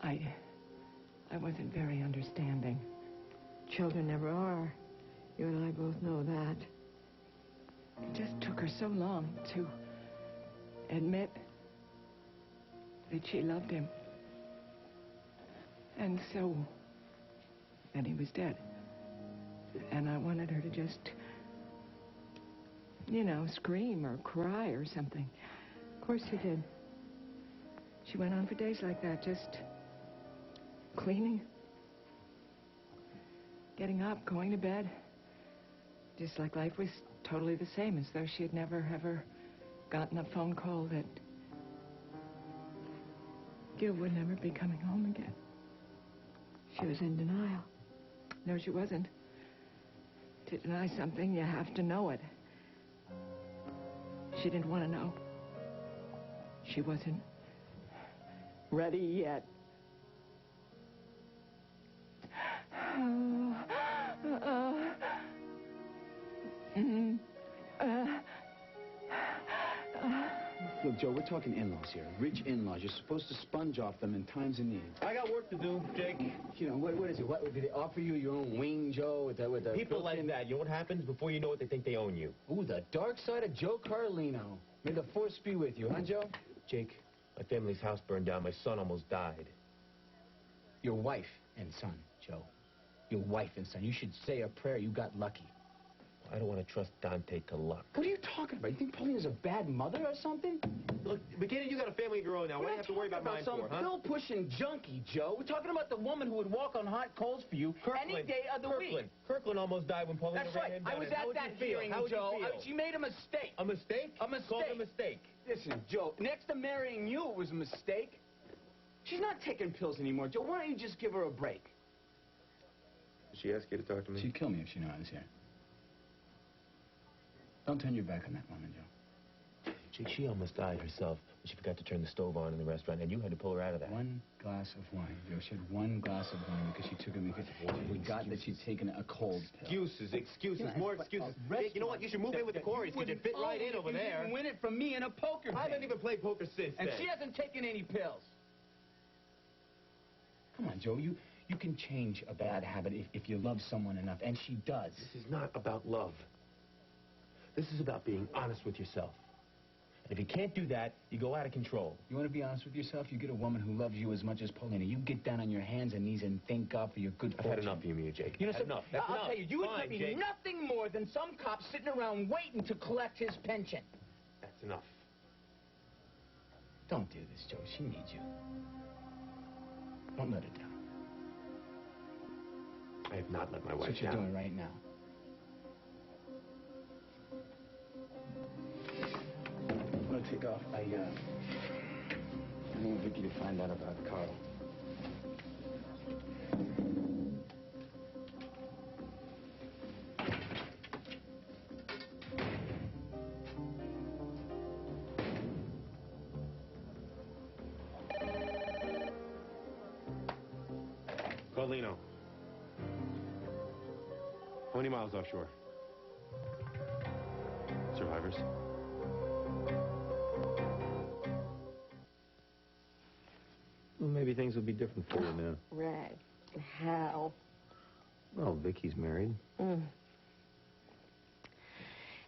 I wasn't very understanding. Children never are. You and I both know that. It just took her so long to admit that she loved him. And so, then he was dead. And I wanted her to just, you know, scream or cry or something. Of course she did. She went on for days like that, just cleaning, getting up, going to bed. Just like life was totally the same, as though she had never, ever gotten a phone call that Gil would never be coming home again. She was in denial. No, she wasn't. To deny something, you have to know it. She didn't want to know. She wasn't ready yet. Look, Joe, we're talking in-laws here. Rich in-laws. You're supposed to sponge off them in times of need. I got work to do, Jake. You know, what is it? What, did they offer you your own wing, Joe? With the People like that. You know what happens? Before you know it, they think they own you. Ooh, the dark side of Joe Carlino. May the force be with you, huh, Joe? Jake, my family's house burned down. My son almost died. Your wife and son, Joe. Your wife and son. You should say a prayer. You got lucky. I don't want to trust Dante to luck. What are you talking about? You think Paulina's a bad mother or something? Look, McKinney, you got a family of your own now. What do you have to worry about mine some for, huh? pill-pushing junkie, Joe. We're talking about the woman who would walk on hot coals for you any day of the week. Kirkland almost died when Paulina That's ran right. him down. I was at that hearing, Joe. She made a mistake. A mistake? A mistake. Called a mistake. Listen, Joe, next to marrying you, it was a mistake. She's not taking pills anymore, Joe. Why don't you just give her a break? Did she ask you to talk to me? She'd kill me if she knew I was here. Don't turn your back on that woman, Joe. Jake, she almost died herself when she forgot to turn the stove on in the restaurant, and you had to pull her out of that. One glass of wine, Joe. She had one glass of wine because she took it because we got that she'd taken a cold pill. Excuses, more excuses. Jake, you know what? You should move in with the Corys because you'd fit right in over there. You win it from me in a poker game. I haven't even played poker since then. And she hasn't taken any pills. Come on, Joe. You can change a bad habit if you love someone enough, and she does. This is not about love. This is about being honest with yourself. And if you can't do that, you go out of control. You want to be honest with yourself? You get a woman who loves you as much as Paulina. You get down on your hands and knees and thank God for your good fortune. I've had enough of you, Jake. You know, enough. That's I'll enough. tell you, you would be Jake. nothing more than some cop sitting around waiting to collect his pension. That's enough. Don't do this, Joe. She needs you. Don't let her down. I have not let my wife That's what you're doing right now. I'm gonna take off. I want Vicky to find out about Carl. Carlino. How many miles offshore? Survivors? Well, maybe things will be different for you now. Right. How? Well, Vicky's married.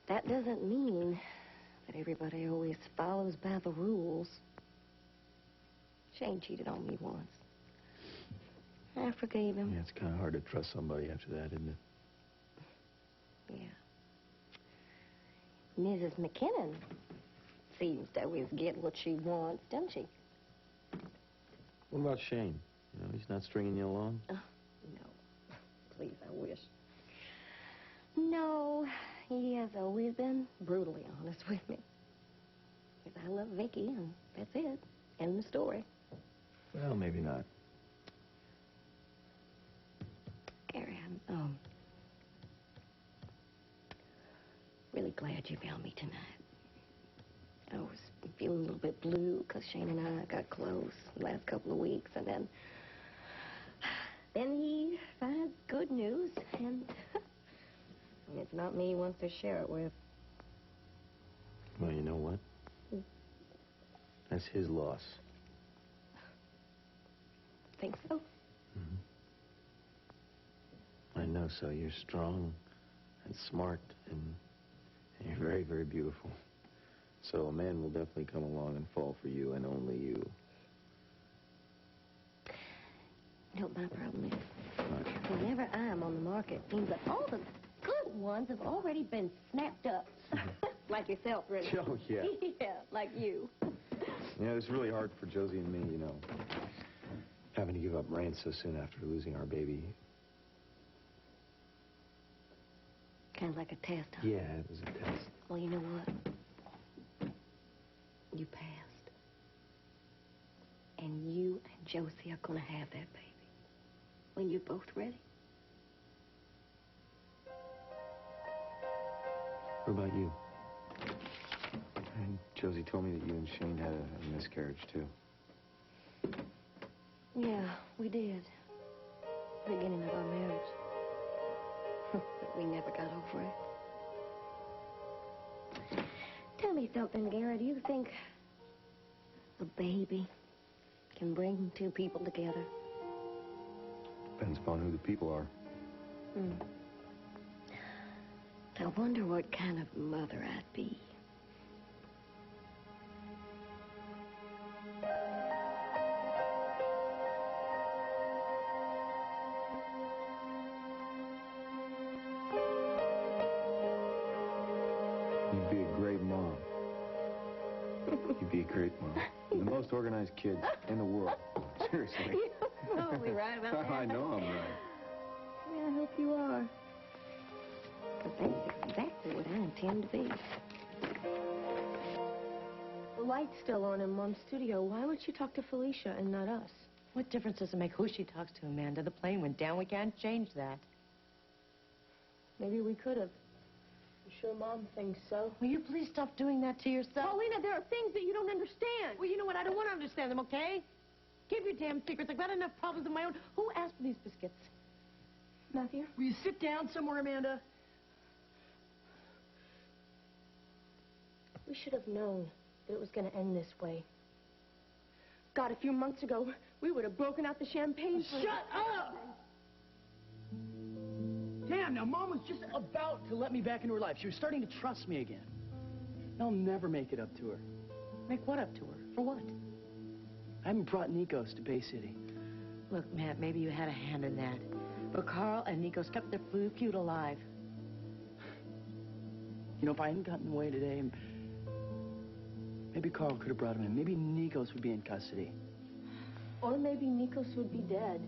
That doesn't mean that everybody always follows by the rules. Shane cheated on me once. I forgave him. Yeah, it's kind of hard to trust somebody after that, isn't it? Yeah. Mrs. McKinnon seems to always get what she wants, doesn't she? What about Shane? You know, he's not stringing you along? Oh, no. Please, I wish. No, he has always been brutally honest with me. Because I love Vicky, and that's it. End the story. Well, maybe not. Gary, I'm really glad you found me tonight. I was feeling a little bit blue because Shane and I got close the last couple of weeks, and then he finds good news, and it's not me he wants to share it with. Well, you know what? That's his loss. think so? I know so. You're strong and smart, and you're very, very beautiful. So a man will definitely come along and fall for you, and only you. You know, my problem is, What? whenever I'm on the market, it seems like all the good ones have already been snapped up. Like yourself, really. Oh, yeah. Yeah, like you. You know, it's really hard for Josie and me, you know, having to give up Rand so soon after losing our baby. Kind of like a test, huh? Yeah, it was a test. Well, you know what? You passed. And you and Josie are going to have that baby. When you're both ready. What about you? And Josie told me that you and Shane had a miscarriage, too. Yeah, we did. Beginning of our marriage. But we never got over it. Tell me something, Garrett. Do you think a baby can bring two people together? Depends upon who the people are. I wonder what kind of mother I'd be. You'd be a great mom. You'd be a great mom. The most organized kid in the world. Seriously. You're probably right about that. I know I'm right. Yeah, I hope you are. Because that's exactly what I intend to be. The light's still on in Mom's studio. Why would she talk to Felicia and not us? What difference does it make who she talks to, Amanda? The plane went down. We can't change that. Maybe we could have. You sure Mom thinks so? Will you please stop doing that to yourself? Paulina, there are things that you don't understand. Well, you know what? I don't want to understand them, okay? Keep your damn secrets. I've got enough problems of my own. Who asked for these biscuits? Matthew? Will you sit down somewhere, Amanda? We should have known that it was going to end this way. God, a few months ago, we would have broken out the champagne. Shut up! Damn, now Mom was just about to let me back into her life. She was starting to trust me again. I'll never make it up to her. Make what up to her? For what? I haven't brought Nikos to Bay City. Look, Matt, maybe you had a hand in that. But Carl and Nikos kept their feud alive. You know, if I hadn't gotten away today, maybe Carl could have brought him in. Maybe Nikos would be in custody. Or maybe Nikos would be dead.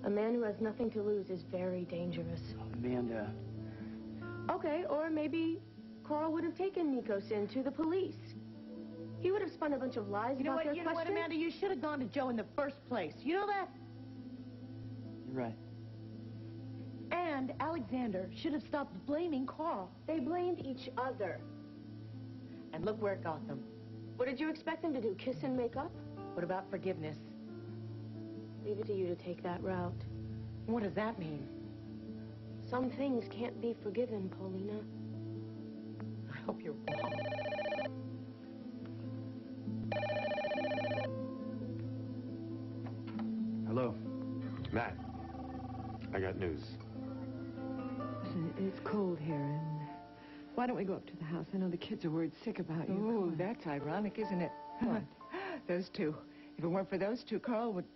A man who has nothing to lose is very dangerous. Amanda. Okay, or maybe Carl would have taken Nikos in to the police. He would have spun a bunch of lies about their You know what, question. Amanda? You should have gone to Joe in the first place. You know that? You're right. And Alexander should have stopped blaming Carl. They blamed each other. And look where it got them. What did you expect them to do, kiss and make up? What about forgiveness? Leave it to you to take that route. What does that mean? Some things can't be forgiven, Paulina. I hope you're wrong. Hello. Matt, I got news. Listen, it's cold here, and why don't we go up to the house? I know the kids are worried sick about you. Ooh, that's ironic, isn't it? What? Those two. If it weren't for those two, Carl would...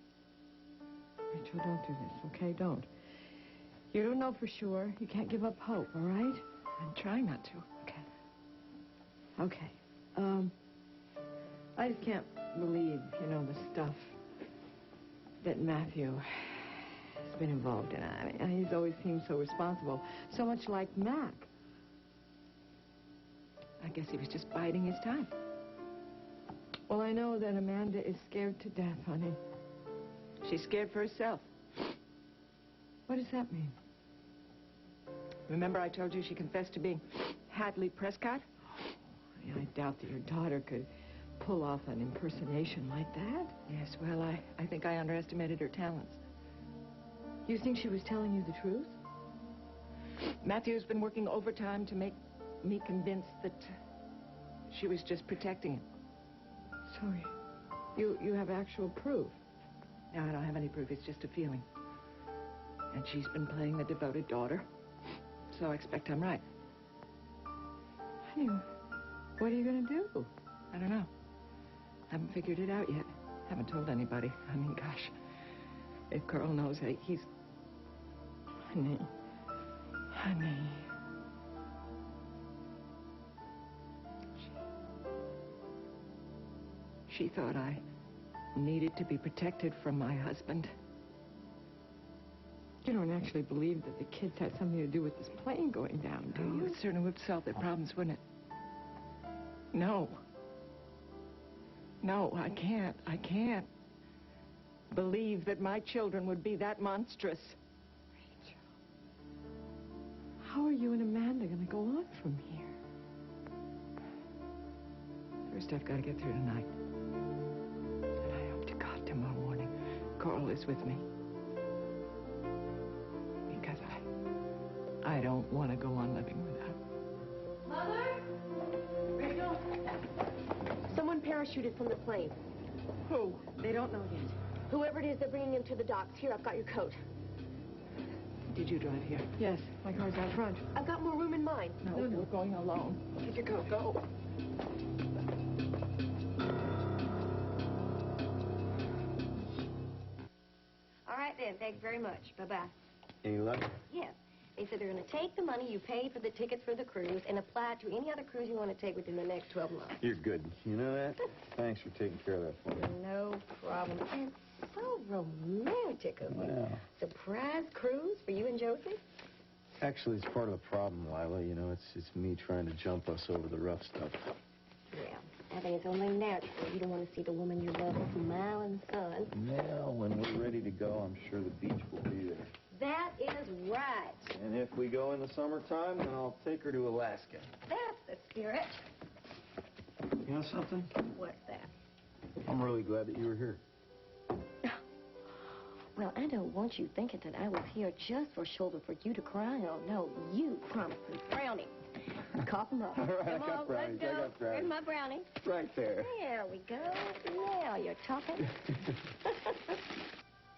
Rachel, don't do this, okay? Don't. You don't know for sure. You can't give up hope, all right? I'm trying not to. Okay. I just can't believe, the stuff that Matthew has been involved in. I mean, he's always seemed so responsible. So much like Mac. I guess he was just biding his time. Well, I know that Amanda is scared to death, honey. She's scared for herself. What does that mean? Remember I told you she confessed to being Hadley Prescott? I doubt that your daughter could pull off an impersonation like that. Yes, well, I think I underestimated her talents. You think she was telling you the truth? Matthew's been working overtime to make me convinced that she was just protecting him. So you have actual proof? No, I don't have any proof. It's just a feeling. And she's been playing the devoted daughter. So I expect I'm right. Honey, what are you going to do? I don't know. Haven't figured it out yet. Haven't told anybody. I mean, gosh. If Carl knows, he's... Honey. Honey. She thought I needed to be protected from my husband. You don't actually believe that the kids had something to do with this plane going down, do you? It certainly would solve their problems, wouldn't it? No. No, I can't. I can't believe that my children would be that monstrous. Rachel. How are you and Amanda going to go on from here? First, I've got to get through tonight. And I hope to God tomorrow morning Carl is with me. Because I don't want to go on living without him. Mother? Rachel? Someone parachuted from the plane. Who? They don't know yet. Whoever it is, they're bringing him to the docks. Here, I've got your coat. Did you drive here? Yes, my car's out front. I've got more room in mine. No, we're going alone. Take your coat. Go. All right, then. Thanks very much. Bye-bye. Any luck? Yes. They said they're going to take the money you paid for the tickets for the cruise and apply it to any other cruise you want to take within the next 12 months. You're good. You know that? Thanks for taking care of that for me. No problem. And so romantic of you. Well. Surprise cruise for you and Josie? Actually, it's part of the problem, Lila. You know, it's me trying to jump us over the rough stuff. Yeah. I think it's only natural. You don't want to see the woman you love smile in the sun. Well, when we're ready to go, I'm sure the beach will be there. That is right. And if we go in the summertime, then I'll take her to Alaska. That's the spirit. You know something? What's that? I'm really glad that you were here. Well, I don't want you thinking that I was here just for shoulder for you to cry on. No, you promised me brownie. Cough 'em up. All right, Come I got on, brownies. let's go. I got brownies. Where's my brownie? Right there. There we go. Now you're talking.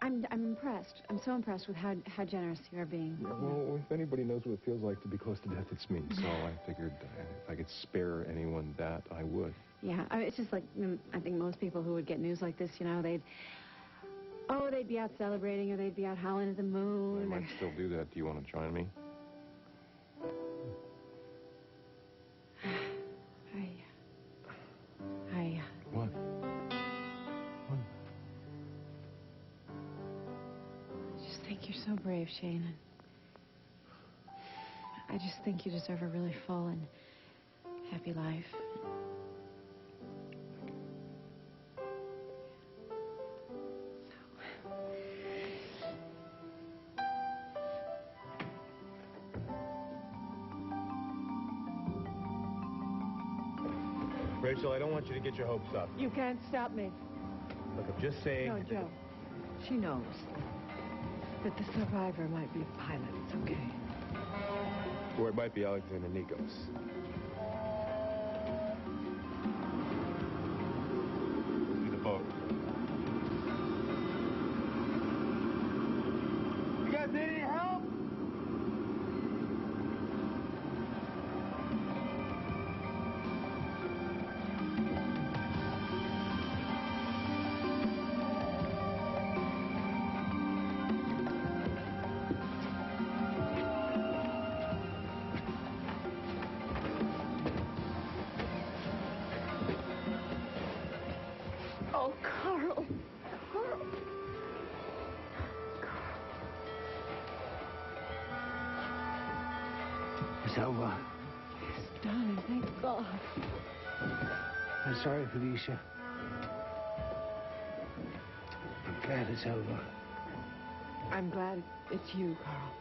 I'm impressed. I'm so impressed with how generous you are being. Yeah, well, if anybody knows what it feels like to be close to death, it's me. So I figured if I could spare anyone that, I would. Yeah, it's just like, I think most people who would get news like this, they'd be out celebrating or they'd be out howling at the moon. I might still do that. Do you want to join me? What? I just think you're so brave, Shane. I just think you deserve a really full and happy life. Rachel, I don't want you to get your hopes up. You can't stop me. Look, I'm just saying... No, Joe. She knows that the survivor might be a pilot. It's okay. Or it might be Alexander Nikos. See the boat. You guys need any help? Oh, Carl. Carl. It's over. Yes, darling, thank God. I'm sorry, Felicia. I'm glad it's over. I'm glad it's you, Carl.